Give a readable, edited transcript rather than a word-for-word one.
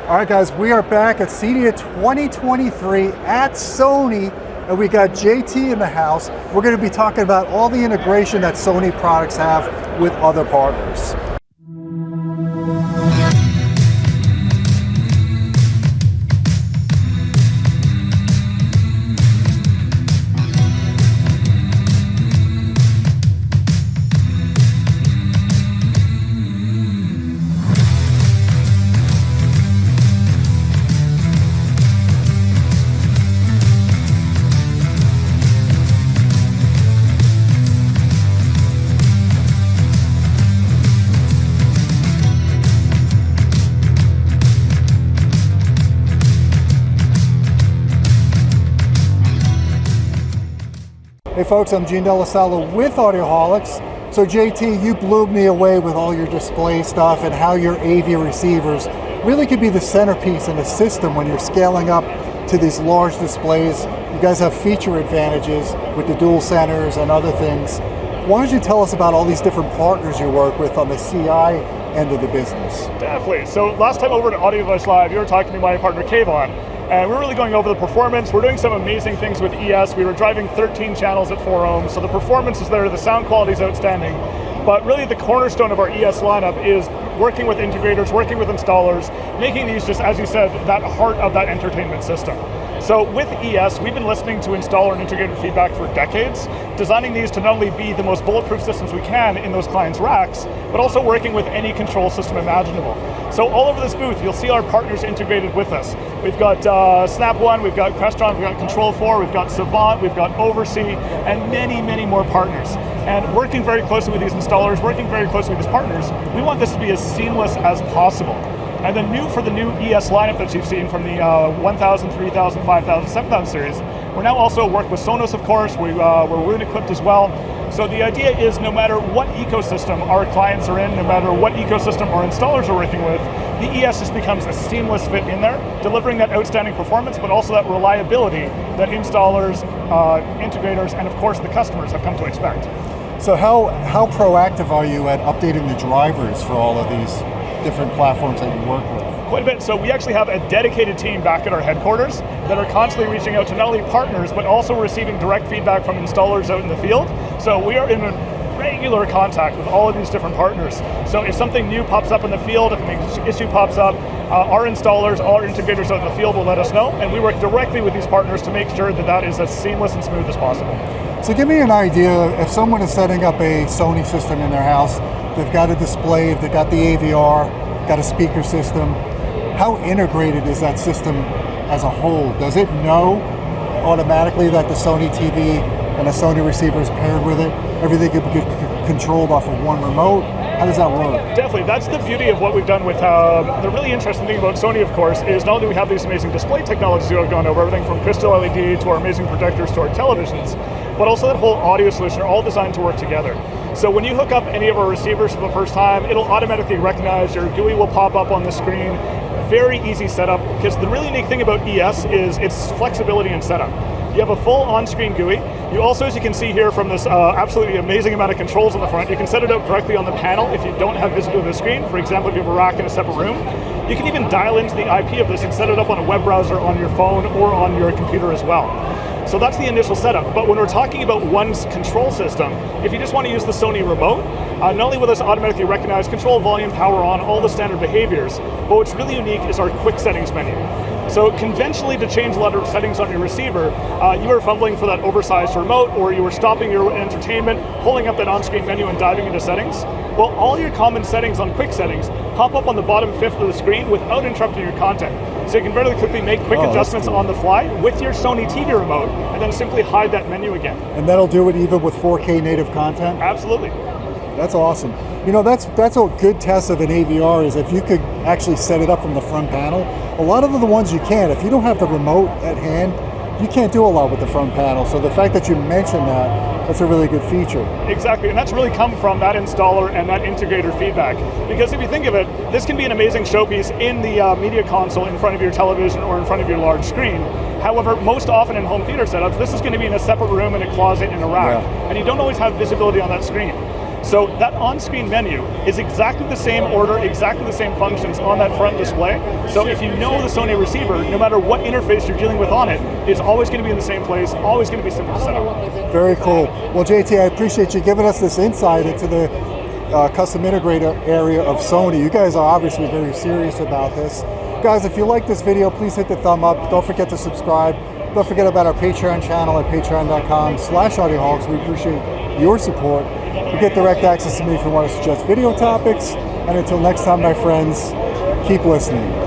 All right, guys, we are back at CEDIA 2023 at Sony, and we got JT in the house. We're going to be talking about all the integration that Sony products have with other partners. Hey folks, I'm Gene Delasala with Audioholics. So JT, you blew me away with all your display stuff and how your AV receivers really could be the centerpiece in the system when you're scaling up to these large displays. You guys have feature advantages with the dual centers and other things. Why don't you tell us about all these different partners you work with on the CI end of the business? Definitely. So last time over at Audioholics Live, you were talking to my partner Savant. And we're really going over the performance. We're doing some amazing things with ES. We were driving 13 channels at 4 ohms, so the performance is there, the sound quality is outstanding. But really the cornerstone of our ES lineup is working with integrators, working with installers, making these just, as you said, that heart of that entertainment system. So with ES, we've been listening to installer and integrator feedback for decades, designing these to not only be the most bulletproof systems we can in those clients' racks, but also working with any control system imaginable. So all over this booth, you'll see our partners integrated with us. We've got Snap One, we've got Crestron, we've got Control 4, we've got Savant, we've got Oversee, and many, many more partners. And working very closely with these installers, working very closely with these partners, we want this to be as seamless as possible. And then new for the new ES lineup that you've seen from the 1000, 3000, 5000, 7000 series, we're now also work with Sonos, of course. We're Roon equipped as well. So the idea is no matter what ecosystem our clients are in, no matter what ecosystem our installers are working with, the ES just becomes a seamless fit in there, delivering that outstanding performance, but also that reliability that installers, integrators, and of course the customers have come to expect. So how proactive are you at updating the drivers for all of these different platforms that you work with? Quite a bit. So we actually have a dedicated team back at our headquarters that are constantly reaching out to not only partners, but also receiving direct feedback from installers out in the field. So we are in regular contact with all of these different partners. So if something new pops up in the field, if an issue pops up, our installers, our integrators out in the field will let us know, and we work directly with these partners to make sure that that is as seamless and smooth as possible. So give me an idea, if someone is setting up a Sony system in their house, they've got a display, they've got the AVR, got a speaker system, how integrated is that system as a whole? Does it know automatically that the Sony TV and a Sony receiver is paired with it? Everything can be controlled off of one remote? How does that work? Definitely, that's the beauty of what we've done with, the really interesting thing about Sony, of course, is not only do we have these amazing display technologies we've gone over, everything from crystal LED to our amazing projectors to our televisions, but also that whole audio solution are all designed to work together. So when you hook up any of our receivers for the first time, it'll automatically recognize, your GUI will pop up on the screen. Very easy setup, because the really unique thing about ES is its flexibility in setup. You have a full on-screen GUI. You also, as you can see here from this absolutely amazing amount of controls on the front, you can set it up directly on the panel if you don't have visibility of the screen. For example, if you have a rack in a separate room. You can even dial into the IP of this and set it up on a web browser on your phone or on your computer as well. So that's the initial setup. But when we're talking about one control system, if you just want to use the Sony remote, not only will this automatically recognize control, volume, power on, all the standard behaviors, but what's really unique is our quick settings menu. So conventionally, to change a lot of settings on your receiver, you are fumbling for that oversized remote, or you were stopping your entertainment, pulling up that on-screen menu and diving into settings. Well, all your common settings on quick settings pop up on the bottom fifth of the screen without interrupting your content. So you can very quickly make quick adjustments on the fly with your Sony TV remote, and then simply hide that menu again. And that'll do it even with 4K native content? Absolutely. That's awesome. You know, that's a good test of an AVR is if you could actually set it up from the front panel. A lot of the ones you can't. If you don't have the remote at hand, you can't do a lot with the front panel. So the fact that you mentioned that's a really good feature. Exactly, and that's really come from that installer and that integrator feedback. Because if you think of it, this can be an amazing showpiece in the media console in front of your television or in front of your large screen. However, most often in home theater setups, this is going to be in a separate room, in a closet, in a rack, and you don't always have visibility on that screen. So that on-screen menu is exactly the same order, exactly the same functions on that front display. So if you know the Sony receiver, no matter what interface you're dealing with on it, it's always going to be in the same place, always going to be simple to set up. Very cool. Well, JT, I appreciate you giving us this insight into the custom integrator area of Sony. You guys are obviously very serious about this. Guys, if you like this video, please hit the thumb up. Don't forget to subscribe. Don't forget about our Patreon channel at patreon.com/Audioholics. We appreciate your support. You get direct access to me if you want to suggest video topics. And until next time, my friends, keep listening.